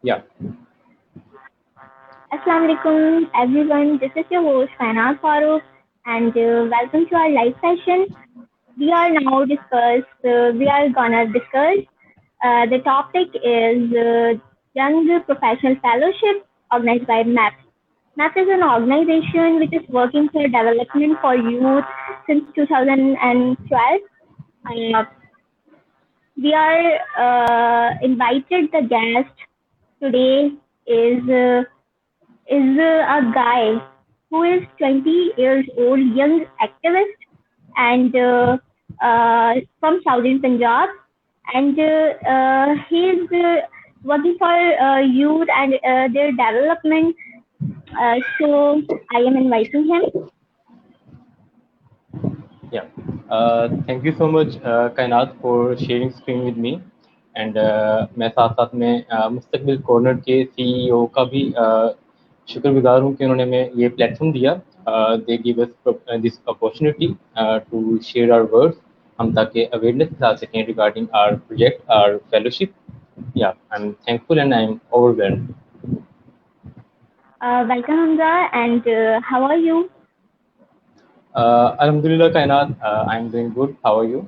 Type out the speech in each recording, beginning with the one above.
Yeah. Assalamu alaikum everyone. This is your host Fainaz Farooq and welcome to our live session. We are gonna discuss. The topic is Young Professional Fellowship organized by MAP. MAP is an organization which is working for development for youth since 2012. Uh, we are invited the guest today is uh, is a guy who is 20 years old, young activist, and from southern Punjab, and he is working for youth and their development. So I am inviting him. Yeah. Thank you so much, कायनात, for sharing screen with me. And मैं साथ साथ में मुस्तकबिल corner के CEO का भी शुक्रगुजार हूँ कि उन्होंने हमें ये प्लेटफॉर्म दिया. They give us this opportunity to share our words. हम ताकि अवेयरनेस फैला सकें regarding our project, our fellowship. Yeah, I'm thankful and I'm overwhelmed. Welcome, Hamza, and how are you? Alhamdulillah, कायनात, I'm doing good. How are you?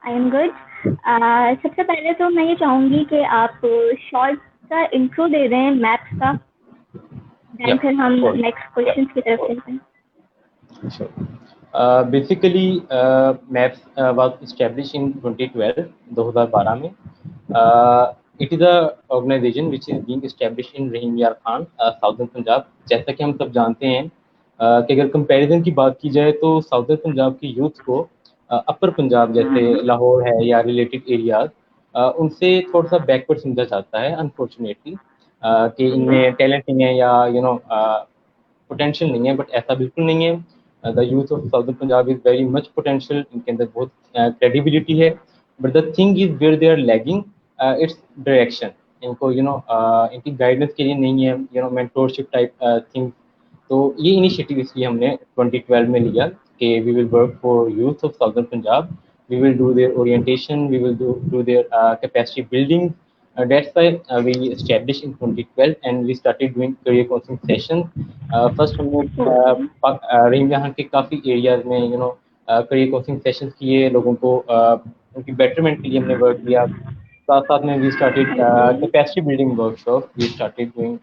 I am good. सबसे पहले तो मैं ये चाहूंगी कि आप शॉर्ट सा इंट्रो दे दें मैथ्स का, देन Yeah, फिर हम of course. नेक्स्ट क्वेश्चन की तरफ चलते हैं. Sure. Basically, MAPS was established in 2012, 2012 में. It is a organization which is being established in रहीम यार खान, साउदर्न पंजाब. जैसा कि हम सब जानते हैं कि अगर कंपैरिजन की बात की जाए तो साउदर्न पंजाब की यूथ को अपर पंजाब जैसे लाहौर है या रिलेटेड एरियाज उनसे थोड़ा सा बैकवर्ड समझा जाता है अनफॉर्चुनेटली, कि इनमें टैलेंट नहीं है या पोटेंशियल नहीं है. बट ऐसा बिल्कुल नहीं है. The youth of southern Punjab is very much potential. इनके अंदर बहुत क्रेडिबिलिटी है. But the thing is where they are lagging it's direction. इनको इनकी गाइडेंस के लिए नहीं है मेंटोरशिप टाइप थिंग. तो ये इनिशिएटिव इसलिए हमने 2012 में लिया कि we will work for youth of southern Punjab. We will do their orientation, we will do their capacity building. That's why we established in 2012 and we started doing career counseling sessions. First हमने okay. रहीम जहाँ के काफ़ी areas में career counseling sessions किए. लोगों को उनकी betterment के लिए हमने वर्क किया. साथ साथ में we started capacity building workshops, we started doing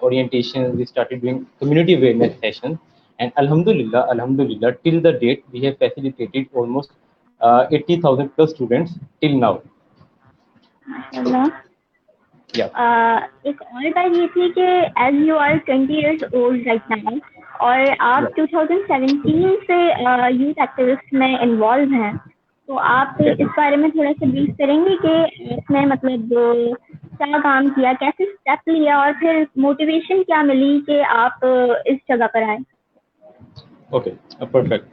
orientation, we started doing community awareness sessions. And alhamdulillah, till the date we have facilitated almost 80,000 plus students till now. माशाल्लाह. Yeah. एक और बात ये थी कि as you are 20 years old right now और Yeah. आप 2017 से यूथ एक्टिविस्ट में इन्वॉल्व हैं, तो आप Yes. इस बारे में थोड़ा सा ब्रीफ करेंगे कि आपने मतलब क्या काम किया, कैसे स्टेप लिया और फिर मोटिवेशन क्या मिली कि आप इस जगह पर आए. Okay, perfect.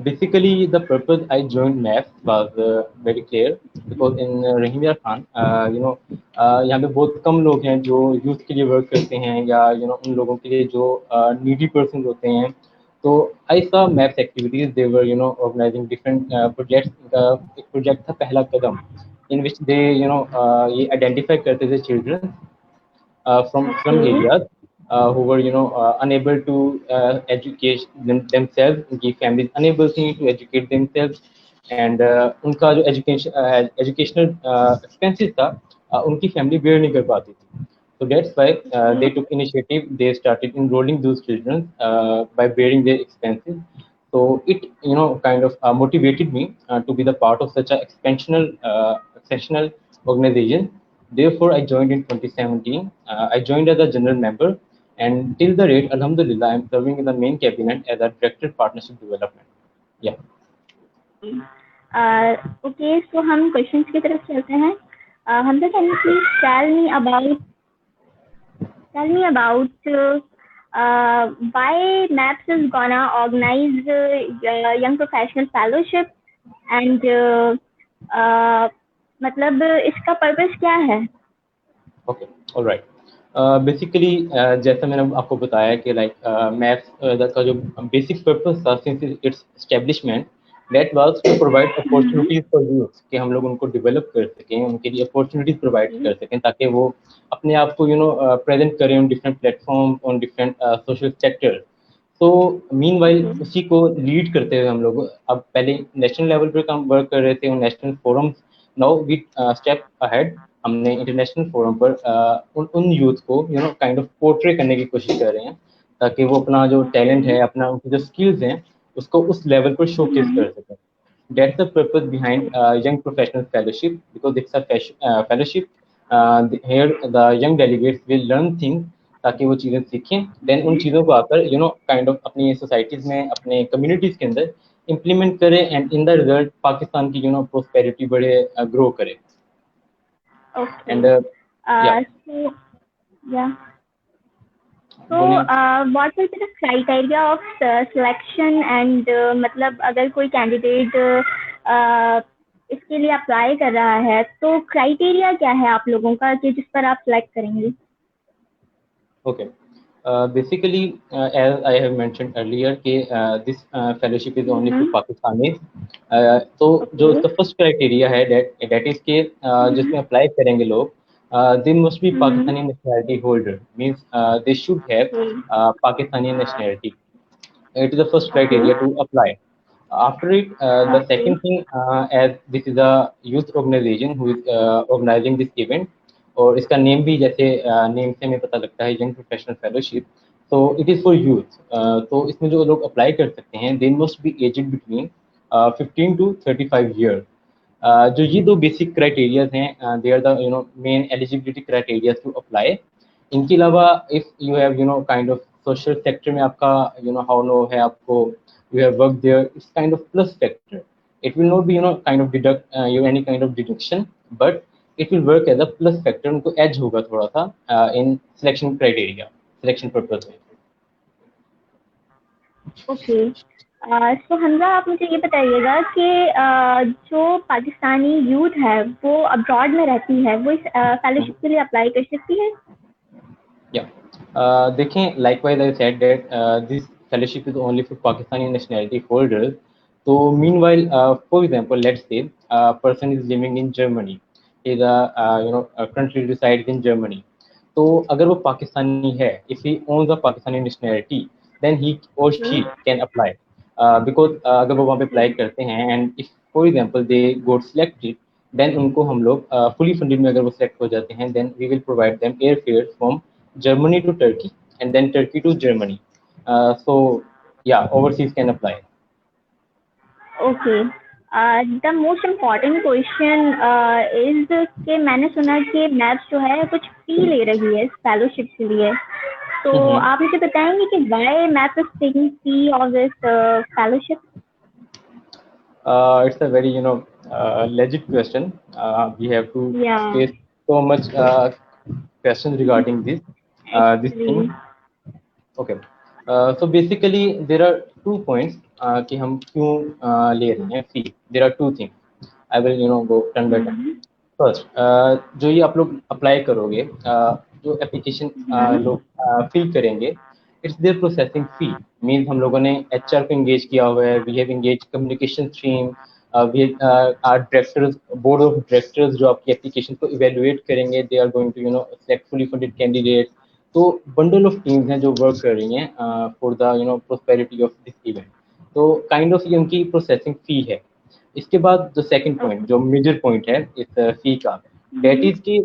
Basically, the purpose I joined MAPS was very clear because in रहीम यार खान, यहाँ पे बहुत कम लोग हैं जो यूथ के लिए वर्क करते हैं या उन लोगों के लिए जो नीडी पर्सन होते हैं. तो आई saw MAPS activities. They were organizing different projects. एक प्रोजेक्ट था पहला कदम in which they ये identify करते थे children from slum okay. areas who were unable to educate themselves. उनकी families unable थी to educate themselves. And उनका जो educational expenses था उनकी family bear नहीं कर पाती थी. So that's why they took initiative. They started enrolling those children by bearing their expenses. So it kind of motivated me to be the part of such a exceptional organization. Therefore, I joined in 2017. I joined as a general member, and till the date, Alhamdulillah, I'm serving in the main cabinet as a director partnership development. Yeah. Okay, so हम questions की तरफ चलते हैं. Hamza, can you please tell me about why MAPS is gonna organize young professional fellowship and मतलब इसका purpose क्या है? Okay. All right. Basically जैसा मैंने आपको बताया कि लाइक मैथ्स का जो बेसिक पर्पस था since it's establishment that was to provide opportunities for youth कि हम लोग उनको develop कर सकें, उनके लिए opportunities provide कर सकें ताकि वो अपने आप को present करें on different platforms, on different social sectors. तो मीनवाइल उसी को लीड करते हुए हम लोग अब पहले नेशनल लेवल पर काम वर्क कर रहे थे, national forum, now we step ahead, हमने इंटरनेशनल फोरम पर उन यूथ को काइंड ऑफ पोर्ट्रे करने की कोशिश कर रहे हैं ताकि वो अपना जो टैलेंट है, अपना उनकी जो स्किल्स हैं उसको उस लेवल पर शोकेस कर सकें. That's the purpose behind Young Professional Fellowship, because it's a fellowship. Here the young delegates will learn things ताकि वो चीज़ें सीखें, देन उन चीज़ों को आकर काइंड ऑफ अपनी सोसाइटीज़ में, अपने कम्युनिटीज़ के अंदर इम्प्लीमेंट करें, and in the result Pakistan की प्रोस्पेरिटी बढ़े, ग्रो करे. Okay. एंड या So, what will be the criteria of selection and मतलब अगर कोई कैंडिडेट इसके लिए अप्लाई कर रहा है तो क्राइटेरिया क्या है आप लोगों का कि जिस पर आप सिलेक्ट करेंगे? Okay. Basically, as I have mentioned earlier, this fellowship is only for Pakistanis. तो जो इसका फर्स्ट क्राइटेरिया है that is कि जिसमें अप्लाई करेंगे लोग, they must be Pakistani nationality holder, means they should have Pakistani nationality. It is the first criteria to apply. After it, the second thing, as this is a youth organization who is organizing this event, और इसका name भी जैसे name से हमें पता लगता है young professional fellowship, तो इट इज़ फॉर यूथ. तो इसमें जो लोग अप्लाई कर सकते हैं, they must be aged between 15 to 35 year. जो ये दो बेसिक क्राइटेरियाज हैं, they are the main eligibility criteria to apply. इनके अलावा if you have kind of social sector में आपका हाउ नो है, आपको you have work there, it's kind of plus factor. It will not be kind of deduct you any kind of deduction, but it will work as a plus factor. उनको edge होगा थोड़ा सा in selection criteria, selection purpose में. Okay. सो हमजा, आप मुझे ये बताइएगा कि जो पाकिस्तानी यूथ है वो अब्रॉड में रहती है, वो इस फेलोशिप के लिए अप्लाई कर सकती है? या देखें, likewise I said that this fellowship is only for Pakistani nationality holders. So meanwhile, for example, let's say a person is living in Germany, is currently resides in Germany. तो अगर वो पाकिस्तानी है, if he owns a Pakistani nationality, then he or she can apply, because अगर वो वहाँ पे apply करते हैं and if for example they got selected, then उनको हम लोग fully funded में अगर वो select हो जाते हैं, then we will provide them airfare from Germany to Turkey and then Turkey to Germany. So yeah, overseas can apply. Okay. The most important question is कि मैंने सुना कि मैप्स जो है कुछ फी ले रही है इस फेलोशिप के लिए, तो आप मुझे बताएंगे कि why maps is taking fee of this fellowship? It's a very legit question. We have to face so much questions regarding this thing. Okay. So basically there are 2 points कि हम क्यों ले रहे हैं fee. There are 2 things. I will go turn by turn. First, जो ये आप लोग अप्लाई करोगे, जो एप्लीकेशन लोग फिल करेंगे, it's their processing fee. Means हम लोगों ने HR को एंगेज किया हुआ है, we have engage communication stream, we are directors, board of directors जो आपकी एप्लीकेशन को इवेलुएट करेंगे, they are going to select fully funded candidate. तो बंडल ऑफ टीम्स हैं जो वर्क कर रही हैं for the prosperity of this event. तो काइंड ऑफ ये उनकी प्रोसेसिंग फी है. इसके बाद जो सेकंड पॉइंट, जो मेजर पॉइंट है इस फी का, दैट इज कि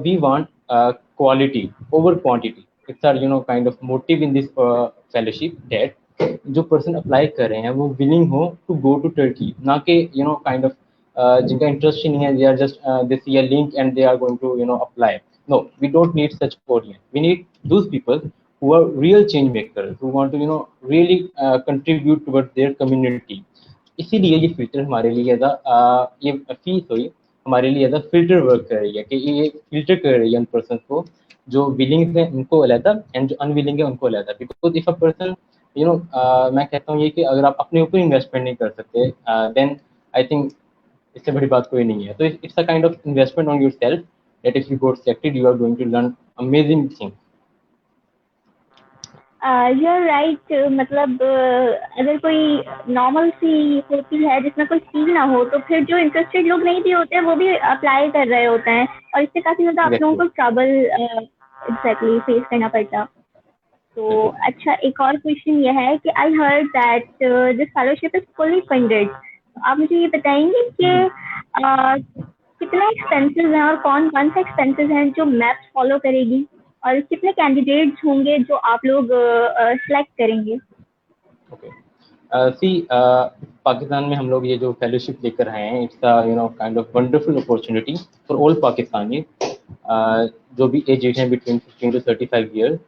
we want quality over quantity. It's are kind of motive in this fellowship that जो पर्सन अप्लाई कर रहे हैं वो विलिंग हो टू गो टू टर्की, ना कि काइंड ऑफ जिनका इंटरेस्ट ही नहीं है, they are just they see a link and they are going to apply. No, we don't need such audience. We need those people who are real change makers, who want to really contribute towards their community. इसीलिए ये filter हमारे लिए ये fees हुई हमारे लिए as a filter work कर रही है कि ये फिल्टर कर रही है उन पर्सन को जो विलिंग है उनको अलहदा एंड जो अनविलिंग है उनको अलहदा. बिकॉज इफ अ पर्सन मैं कहता हूँ ये कि अगर आप अपने ऊपर इन्वेस्टमेंट नहीं कर सकते, देन आई थिंक इससे बड़ी बात कोई नहीं है. तो it's a kind of investment on yourself that if you got selected you are going to learn amazing things. You're right, मतलब अगर कोई नॉर्मल सी होती है जिसमें कोई फील ना हो, तो फिर जो इंटरेस्टेड लोग नहीं भी होते हैं वो भी अप्लाई कर रहे होते हैं, और इससे काफी ज्यादा आप लोगों एग्जैक्टली को ट्रबल एग्जैक्टली फेस करना पड़ता। तो एग्जैक्टली। अच्छा, एक और क्वेश्चन ये है कि I heard that this fellowship is fully funded. आप मुझे ये बताएंगे कि कितने एक्सपेंसेस हैं और कौन कौन से एक्सपेंसेस हैं जो मैप्स फॉलो करेगी, और कितने कैंडिडेट्स होंगे जो आप लोग सेलेक्ट करेंगे? ओके, सी पाकिस्तान में हम लोग ये जो फेलोशिप लेकर आए हैं, it's kind of wonderful opportunity for all Pakistani जो भी एज हैं between 15 to 35 year.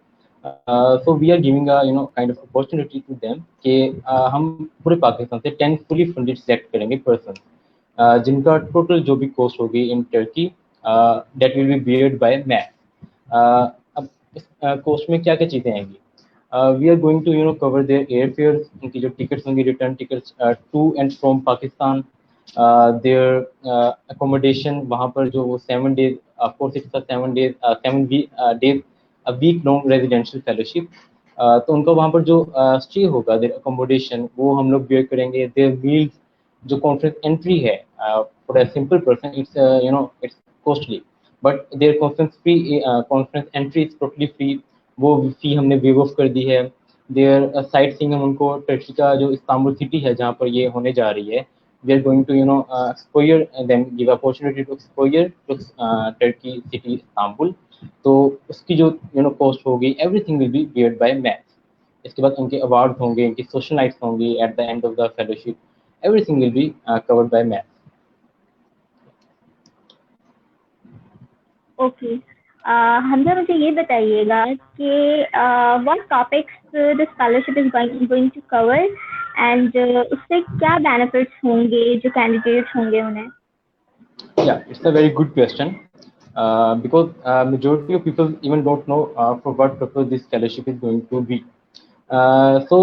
So we are giving kind of opportunity to them कि हम पूरे पाकिस्तान से 10 फुली फंडेड सेलेक्ट करेंगे पर्सन, जिनका टोटल जो भी कॉस्ट होगी in Turkey that will be beared by MATH. अब इस कॉस्ट में क्या क्या चीज़ें आएंगी? We are going to cover their air fare, उनकी जो टिकट्स होंगी, return tickets to and from Pakistan, their accommodation वहाँ पर जो वो 7 days, of course it's 7 days, 7 days a week long residential fellowship. तो उनका वहाँ पर जो स्टे होगा, देयर अकोमोडेशन, वो हम लोग बेयर करेंगे। देयर मील्स, जो कॉन्फ्रेंस एंट्री है for a simple person, it's costly, but their conference entry is totally free, वो फी हमने वेव ऑफ कर दी है। देयर साइट सीइंग, हम उनको टर्की का जो इस्तांबुल सिटी है जहाँ पर ये होने जा रही है, we are going to expose them, give opportunity to expose to Turkey city Istanbul. तो उसकी जो कॉस्ट होगी, everything will be beared by MATH. इसके बाद उनके अवार्ड होंगे, उनकी सोशल नाइट्स होंगी at the end of the fellowship, everything will be covered by MATH. Okay, Hamza मुझे ये बताइएगा कि what topics this scholarship is going to cover, and उससे क्या बेनिफिट्स होंगे जो कैंडिडेट्स होंगे उन्हें? Yeah, it's a very good question. Because majority of people even don't know for what purpose this scholarship is going to be. So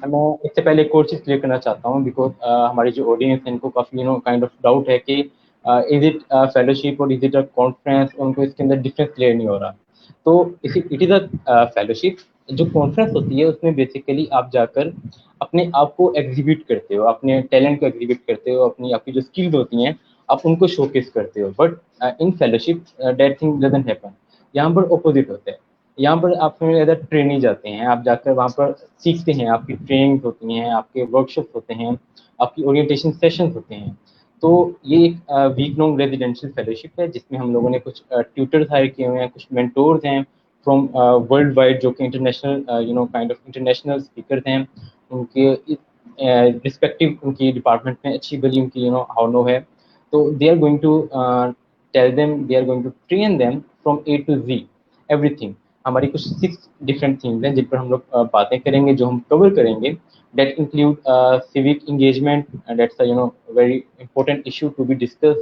मैं इससे पहले एक और चीज़ क्लियर करना चाहता हूँ, बिकॉज हमारी जो ऑडियंस है इनको काफ़ी काइंड ऑफ डाउट है कि इज इट फेलोशिप और इज इट अ कॉन्फ्रेंस, उनको इसके अंदर डिफरेंस क्लियर नहीं हो रहा। तो इट इज़ अ फेलोशिप। जो कॉन्फ्रेंस होती है उसमें बेसिकली आप जाकर अपने आप को एग्जिबिट करते हो, अपने टैलेंट को एग्जिबिट करते हो, अपनी आपकी जो स्किल्स होती हैं आप उनको शोकेस करते हो। But in fellowship that thing doesn't happen. यहाँ पर ऑपोजिट होता है। यहाँ पर आप एज ट्रेनिंग जाते हैं, आप जाकर वहाँ पर सीखते हैं, आपकी ट्रेनिंग होती हैं, आपके वर्कशॉप होते हैं, आपकी ओरिएंटेशन सेशंस होते हैं। तो ये एक वीक लॉन्ग रेजिडेंशियल फेलोशिप है जिसमें हम लोगों ने कुछ ट्यूटर्स हायर किए हुए हैं, कुछ मेंटोर्स हैं फ्रॉम वर्ल्ड वाइड, जो कि international kind of international speakers हैं। उनके रिस्पेक्टिव उनकी डिपार्टमेंट में अच्छी भली उनकी हाउ नो है। तो they are going to tell them, they are going to train them from A to Z everything. हमारी कुछ 6 डिफरेंट थीम्स हैं जिन पर हम लोग बातें करेंगे, जो हम कवर करेंगे। that include civic engagement, and that's a very important issue to be discussed.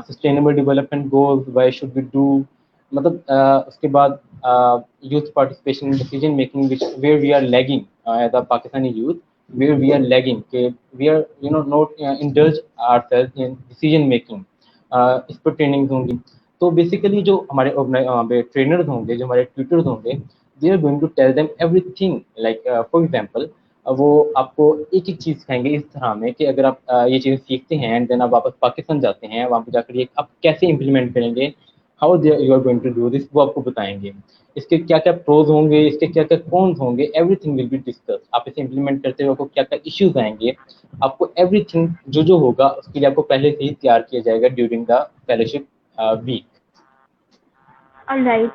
Sustainable development goals, why should we do, मतलब उसके बाद youth participation in decision making, which where we are lagging as a Pakistani youth, where we are lagging, कि we are not indulge ourselves in decision making, इस पर training होंगी। तो basically जो हमारे ट्रेनर्स होंगे, जो हमारे ट्यूटर्स होंगे, they are going to tell them everything. Like for example, वो आपको एक एक चीज़ सिखाएंगे इस तरह में कि अगर आप ये चीज़ें सीखते हैं एंड देन आप वापस पाकिस्तान जाते हैं, वहाँ पर जाकर ये आप कैसे इम्प्लीमेंट करेंगे, how they you are going to do this, वो आपको बताएंगे। इसके क्या क्या प्रोज होंगे, इसके क्या क्या कॉन्स होंगे, एवरीथिंग विल बी डिस्कस। आप इसे इम्प्लीमेंट करते हुए आपको क्या क्या इश्यूज आएंगे, आपको एवरीथिंग जो होगा उसके लिए आपको पहले से ही तैयार किया जाएगा during the fellowship week. Alright,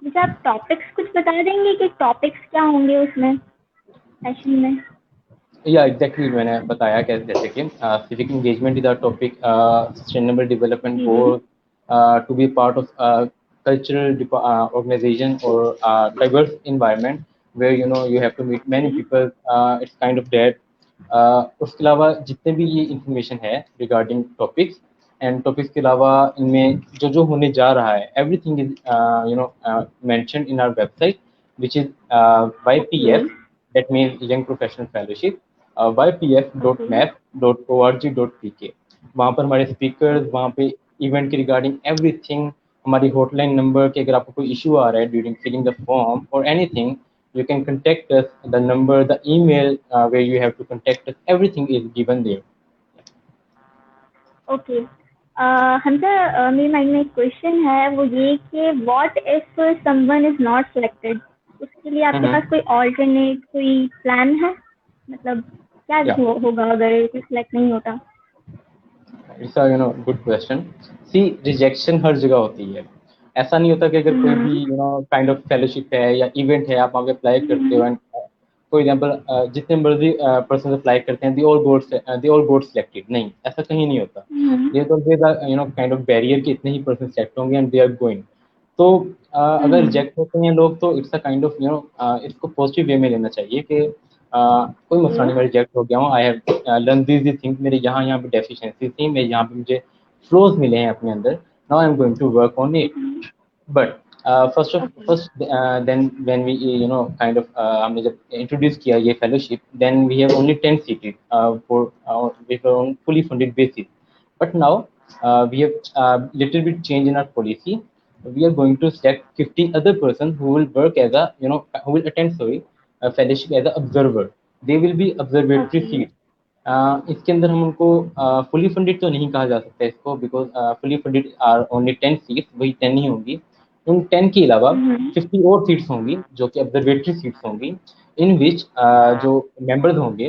मुझे आप टॉपिक्स कुछ बता देंगे कि टॉपिक्स क्या होंगे उसमें, सेशन में? या एग्जैक्टली, मैंने बताया कि जैसे कि civic engagement is a topic, sustainable development G G. Goal, to be part of cultural organization or diverse environment where you have to meet many people, it's kind of that. उसके अलावा जितने भी ये इंफॉर्मेशन है regarding topics, and topics के अलावा इनमें जो होने जा रहा है, everything is mentioned in our website which is okay YPF, that means Young Professional Fellowship, okay ypf.math.org.pk। वहाँ पर हमारे स्पीकर्स, वहाँ पे इवेंट के रिगार्डिंग एवरीथिंग, हमारी हॉटलाइन नंबर के अगर आपको कोई इशू आ रहा है ड्यूरिंग फिलिंग द फॉर्म और anything, you can contact us. The number, the email where you have to contact us, everything is given there. Okay Hamza, मेरे माइंड में एक क्वेश्चन है, वो ये कि what if someone is not selected, उसके लिए आपके पास कोई ऑल्टरनेट कोई प्लान है? मतलब क्या होगा अगर कोई सिलेक्ट नहीं होता? It's a good question. See, rejection हर जगह होती है. ऐसा नहीं होता कि अगर कोई भी काइंड ऑफ फेलोशिप है या इवेंट है, आप वहाँ पे अप्लाई करते हो एंड फॉर एग्जांपल जितने मर्जी पर्सन अप्लाई करते हैं, दे ऑल गोट सिलेक्टेड. नहीं, ऐसा कहीं नहीं होता. ये तो काइंड ऑफ बैरियर कि इतने ही पर्सन सिलेक्ट होंगे एंड दे आर गोइंग. तो अगर रिजेक्ट होते हैं लोग तो इट्स अ काइंड ऑफ इसको पॉजिटिव वे में लेना चाहिए कि कोई मसला नहीं, मैं रिजेक्ट हो गया हूँ. I have learn this thing, मेरे यहाँ पे डेफिशिएंसी थी, मेरे यहाँ पे मुझे फ्लोज मिले हैं अपने अंदर. Now I am going to work on it. But first then when we kind of हमने जब इंट्रोड्यूस किया ये fellowship, then we have only 10 seats for with on fully funded basis. But now we have little bit change in our policy. We are going to select 50 other person who will work as a who will attend a fellowship as a observer. They will be observatory seats. इसके अंदर हम उनको fully funded तो नहीं कहा जा सकता इसको, because fully funded are only 10 seats, वही 10 ही होंगी. उन 10 के अलावा 50 और सीट्स होंगी जो कि ऑब्जर्वेटरी सीट्स होंगी, इन विच जो मेंबर्स होंगे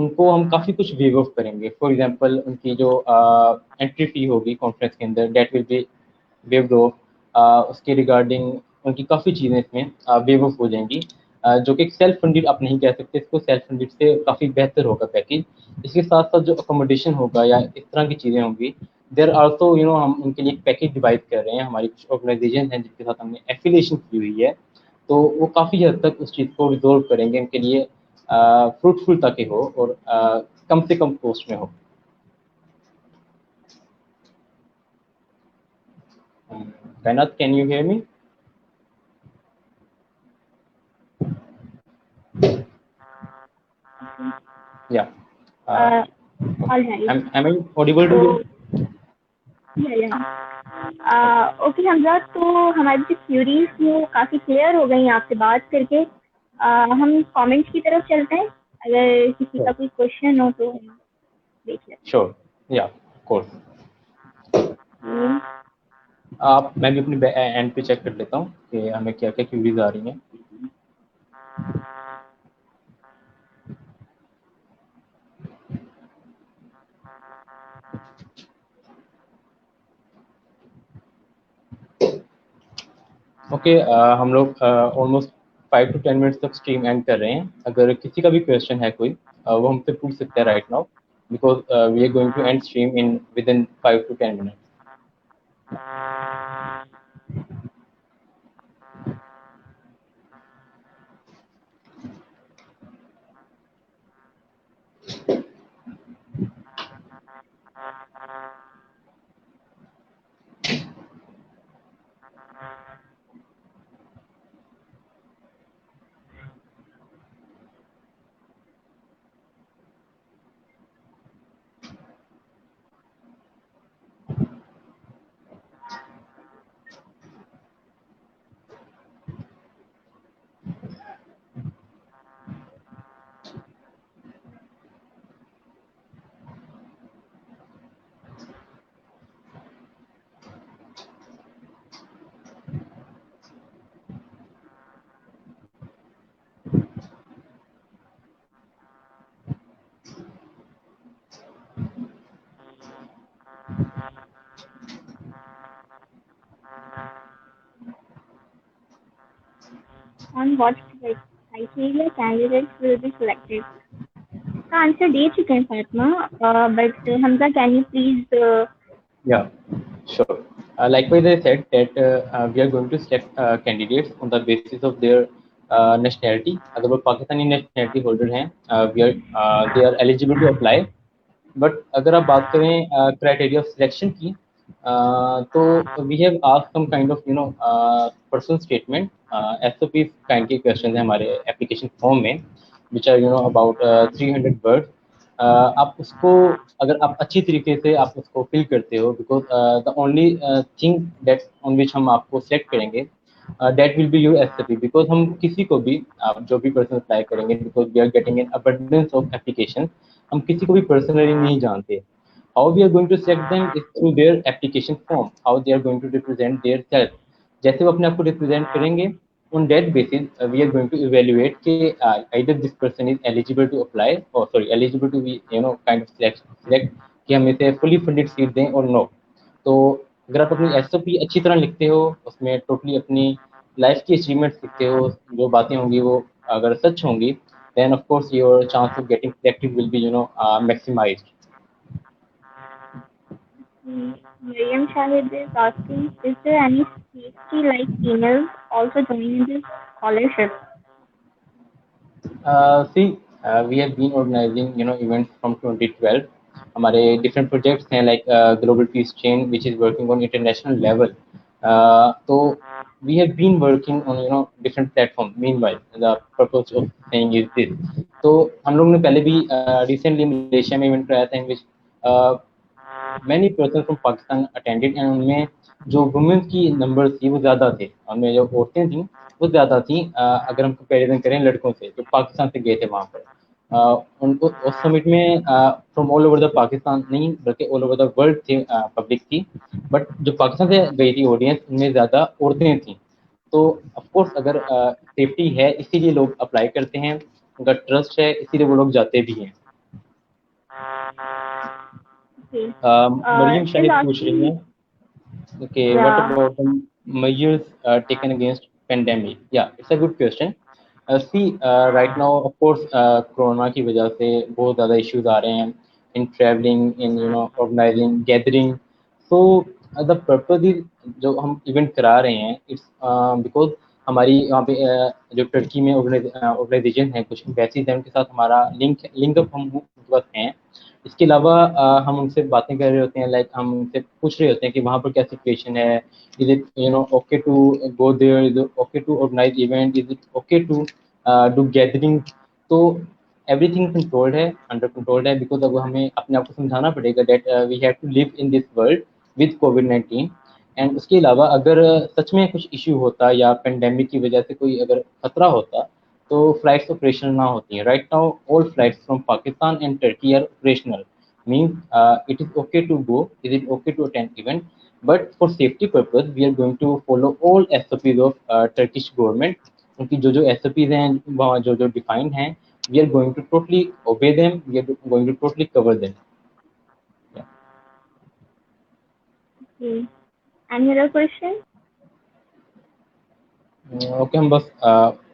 उनको हम काफ़ी कुछ वेव ऑफ करेंगे. फॉर एग्जांपल उनकी जो एंट्री फी होगी कॉन्फ्रेंस के अंदर, that will be waived off. उसके रिगार्डिंग उनकी काफ़ी चीज़ें इसमें वेव ऑफ हो जाएंगी, जो कि सेल्फ फंडेड आप नहीं कह सकते इसको, सेल्फ फंडेड से काफ़ी बेहतर होगा पैकेज. इसके साथ साथ जो अकोमोडेशन होगा या इस तरह की चीज़ें होंगी, देर आल्सो हम उनके लिए एक पैकेज डिवाइड कर रहे हैं. हमारी कुछ ऑर्गेनाइजेशन हैं जिनके साथ हमने एफिलिएशन की हुई है, तो वो काफ़ी हद तक उस चीज़ को रिजोल्व करेंगे, उनके लिए फ्रूटफुल ताकि हो और कम से कम कॉस्ट में हो. Kainath, can you hear me? Yeah. All right. Am I audible to you? Okay Hamza, तो हमारी जो थ्योरीज वो काफ़ी क्लियर हो गई आपसे बात करके. हम कमेंट्स की तरफ चलते हैं, अगर किसी का कोई क्वेश्चन हो तो देख लेते हैं. श्योर, या ऑफ कोर्स. आप मैं भी अपनी एंड पे चेक कर लेता हूँ कि हमें क्या क्या क्वेरीज आ रही हैं. ओके, हम लोग ऑलमोस्ट 5 to 10 मिनट्स तक स्ट्रीम एंड कर रहे हैं. अगर किसी का भी क्वेश्चन है कोई, वो हमसे पूछ सकते हैं right now, because we are going to end stream in within 5 to 10 minutes. On what criteria candidates will be selected? का आंसर दे चुके हैं Fatima, but Hamza can you please? Yeah, sure. Likewise, I said that we are going to select candidates on the basis of their nationality. अगर वो Pakistani nationality holder हैं, they are eligible to apply. But अगर आप बात करें criteria of selection की, तो we have asked some kind of personal statement, SOP kind के questions हैं हमारे application form में, which are about 300 words. आप उसको अगर आप अच्छी तरीके से आप उसको फिल करते हो, because the only thing that on which हम आपको सेलेक्ट करेंगे that will be your SOP, because हम किसी को भी आप जो भी पर्सन अप्लाई करेंगे, because we are getting an abundance of application, हम किसी को भी पर्सनली नहीं जानते. How we are going to select them is through their application form, how they are going to represent their self. जैसे वो अपने आप को रिप्रेजेंट करेंगे, on that basis we are going to evaluate कि either this person is eligible to apply or sorry eligible to be kind of select कि हम इसे fully funded seat दें or no. तो अगर आप अपनी एसओपी अच्छी तरह लिखते हो, उसमें टोटली अपनी लाइफ की अचीवमेंट्स लिखते हो, जो बातें होंगी वो अगर सच होंगी, then of course your chance of getting selected will be maximized. Miriam Shahid is asking, is there any safety like emails also joining this scholarship? See, we have been organizing, events from 2012. हमारे different projects हैं like Global Peace Chain, which is working on international level. तो we have been working on different platforms. Meanwhile, the purpose of saying is this. तो हम लोग ने पहले भी recently Malaysia में event कराया था in which many persons from Pakistan attended, and उनमें जो वुमेन की नंबर थी वो ज़्यादा थे, उनमें जो औरतें थी वो ज़्यादा थी. अगर हम कंपेरिजन करें लड़कों से, जो पाकिस्तान से गए थे वहाँ पर. उनको उस समिट में from all over the Pakistan नहीं बल्कि ऑल ओवर द वर्ल्ड थी पब्लिक थी, बट जो पाकिस्तान से गई थी ऑडियंस उनमें ज़्यादा औरतें थी. तो ऑफकोर्स अगर सेफ्टी है इसीलिए लोग अप्लाई करते हैं, उनका ट्रस्ट है इसीलिए वो लोग जाते भी हैं. Okay. मरियम She's शाहिद पूछ रही asking, हैं, okay, what yeah, about the measures taken against pandemic? Yeah, it's a good question. See, right now, of course, corona की वजह से बहुत ज़्यादा issues आ रहे हैं in traveling, in organizing, gathering. So the purpose is जो हम event करा रहे हैं, it's because हमारी यहाँ पे जो टर्की में ऑर्गेनाइजेशन है कुछ वैसी है, उनके साथ हमारा लिंकअप हम उनके पास हैं. इसके अलावा हम उनसे बातें कर रहे होते हैं, लाइक हम उनसे पूछ रहे होते हैं कि वहाँ पर क्या सिचुएशन है, is it okay to go there, is it okay to organise event, is it okay to do gathering. तो एवरीथिंग कंट्रोल्ड है, अंडर कंट्रोल्ड है, बिकॉज अब हमें अपने आप को समझाना पड़ेगा that we have to live in this world with कोविड-19. एंड उसके अलावा अगर सच में कुछ इश्यू होता या पेंडेमिक की वजह से कोई अगर खतरा होता तो फ्लाइट्स ऑपरेशनल ना होती हैं. Right now all flights from Pakistan and Turkey are operational. Means it is okay to go, is it okay to attend event, but for safety purpose we are going to follow all SOPs of Turkish government. उनकी जो जो SOPs हैं वहाँ जो जो defined हैं, we are going to totally obey them, we are going to totally cover them. okay. Any other question? Okay, हम बस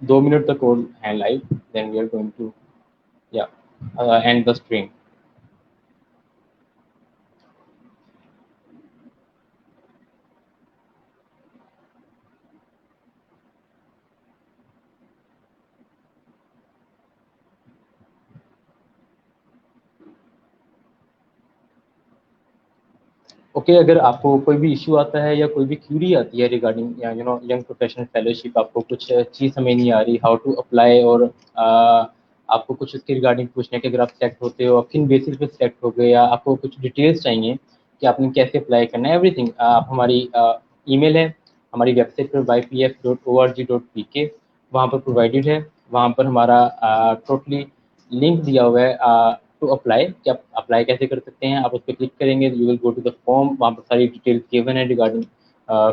2 मिनट तक और हैं live, then we are going to end the stream. Okay, अगर आपको कोई भी इश्यू आता है या कोई भी क्यूरी आती है रिगार्डिंग यंग प्रोफेशनल फेलोशिप, आपको कुछ चीज़ समझ नहीं आ रही हाउ टू अप्लाई, और आपको कुछ उसके रिगार्डिंग पूछना है कि अगर आप सेलेक्ट होते हो आप किन बेसिस पे सेलेक्ट हो गए, या आपको कुछ डिटेल्स चाहिए कि आपने कैसे अप्लाई करना है, एवरीथिंग आप हमारी ईमेल है हमारी वेबसाइट पर ypf.org.pk, वहाँ पर प्रोवाइडेड है. वहाँ पर हमारा टोटली लिंक दिया हुआ है टू अप्लाई, कि आप अप्लाई कैसे कर सकते हैं. आप उस पर क्लिक करेंगे, you will go to the form, वहाँ पर सारी डिटेल्स गिवन है regarding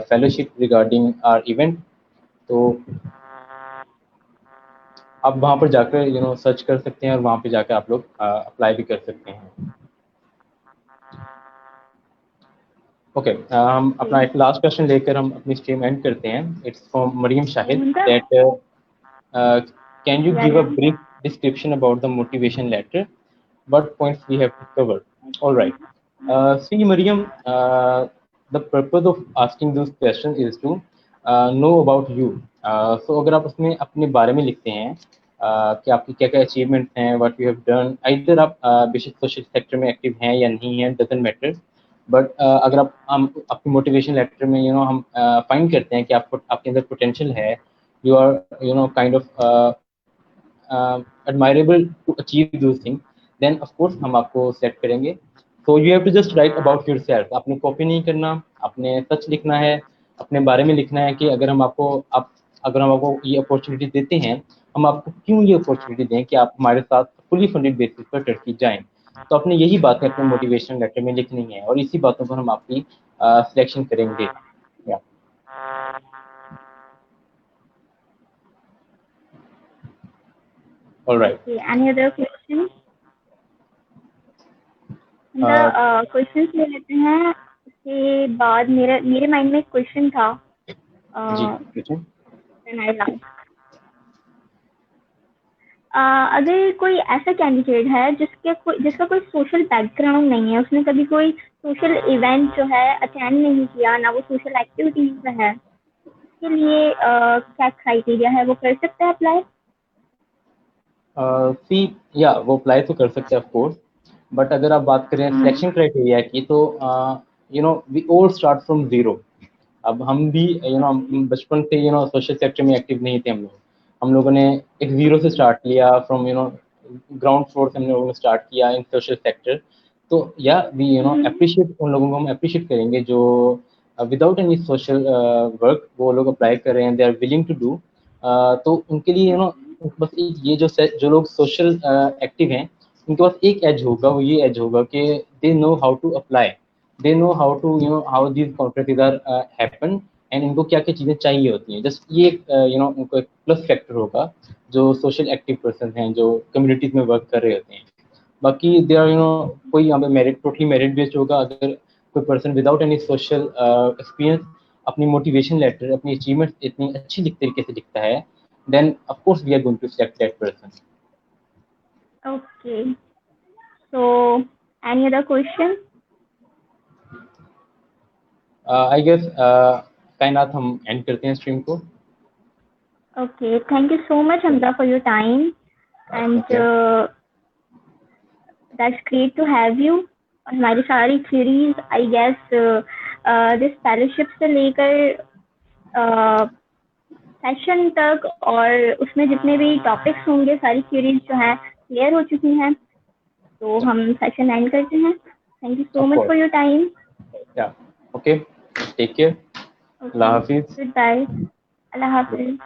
fellowship, regarding our event. तो आप वहाँ पर जाकर सर्च कर सकते हैं और वहाँ पे जाकर आप लोग अप्लाई भी कर सकते हैं. ओके, हम अपना एक लास्ट क्वेश्चन लेकर हम अपनी स्ट्रीम एंड करते हैं. It's from Mariam Shahid that can you give a brief description about the motivation letter, what points we have to cover. All right. See, Mariam, the purpose of asking those questions is to know about you. So अगर आप उसमें अपने बारे में लिखते हैं कि आपकी क्या क्या अचीवमेंट हैं, what you have done, either आप बेशक सोशल सेक्टर में एक्टिव हैं या नहीं हैं, डजंट मैटर. बट अगर आप हम अपनी मोटिवेशन लेटर में हम फाइंड करते हैं कि आपको आपके अंदर पोटेंशियल है, you are kind of admirable to achieve those things, then of course हम आपको सेलेक्ट करेंगे। तो you have to just write about yourself, आपने कॉपी नहीं करना, आपने सच लिखना है, अपने बारे में लिखना है कि अगर हम आपको ये अपॉर्चुनिटी देते हैं, हम आपको क्यों ये अपॉर्चुनिटी दें कि आप हमारे साथ फुली फंडेड बेसिस पर टर्की जाएं। तो अपने यही बातें अपने मोटिवेशन लेटर में लिखनी है और इसी बातों पर हम आपकी सिलेक्शन करेंगे। या alright, Okay, any other questions? Questions ले लेते हैं। उसके बाद मेरे माइंड में एक क्वेश्चन था। जी पूछें। अगर कोई ऐसा कैंडिडेट है जिसका कोई सोशल बैकग्राउंड नहीं है, उसने कभी कोई सोशल इवेंट जो है अटेंड नहीं किया, ना वो सोशल एक्टिविटीज में है, उसके लिए क्या क्राइटेरिया है, वो कर सकता है अप्लाई? सी या वो अप्लाई तो कर सकते हैं ऑफ कोर्स, बट अगर आप बात करें सिलेक्शन क्राइटेरिया की तो you know we all start from zero. अब हम भी बचपन से सोशल सेक्टर में एक्टिव नहीं थे हम लोगों ने एक जीरो से स्टार्ट किया, फ्रॉम ग्राउंड फ्लोर से हम लोगों ने स्टार्ट किया इन सोशल सेक्टर। तो या वी अप्रिशिएट उन लोगों को, हम अप्रिशिएट करेंगे जो विदाउट एनी सोशल वर्क वो लोग अप्लाई कर रहे हैं, they are willing to do. तो उनके लिए बस ये जो लोग सोशल एक्टिव हैं, उनके पास एक एज होगा, वो ये एज होगा कि they know how to apply, they know how to how these conferences are happen, and इनको क्या क्या चीज़ें चाहिए होती हैं। जस्ट ये उनको एक प्लस फैक्टर होगा जो सोशल एक्टिव पर्सन हैं, जो कम्युनिटीज में वर्क कर रहे होते हैं। बाकी दे आर कोई यहाँ पे मेरिट टोटली मेरिट बेस्ड होगा। अगर कोई person without any social experience अपनी मोटिवेशन लेटर, अपनी अचीवमेंट इतनी अच्छी तरीके से लिखता है, then of course we are going to select that person. Okay, so any other question? I guess कायनात हम एंड करते हैं स्ट्रीम को। Okay, thank you so much Hamza for your time, and that's great to have you। हमारी सारी theories I guess this fellowship से लेकर session तक और उसमें जितने भी टॉपिक्स होंगे, सारी theories जो हैं क्लियर हो चुकी हैं। तो हम सेशन एंड करते हैं। Thank you so much for your time. या ओके, टेक केयर, अल्लाह हाफिज, गुड बाय, अल्लाह हाफिज।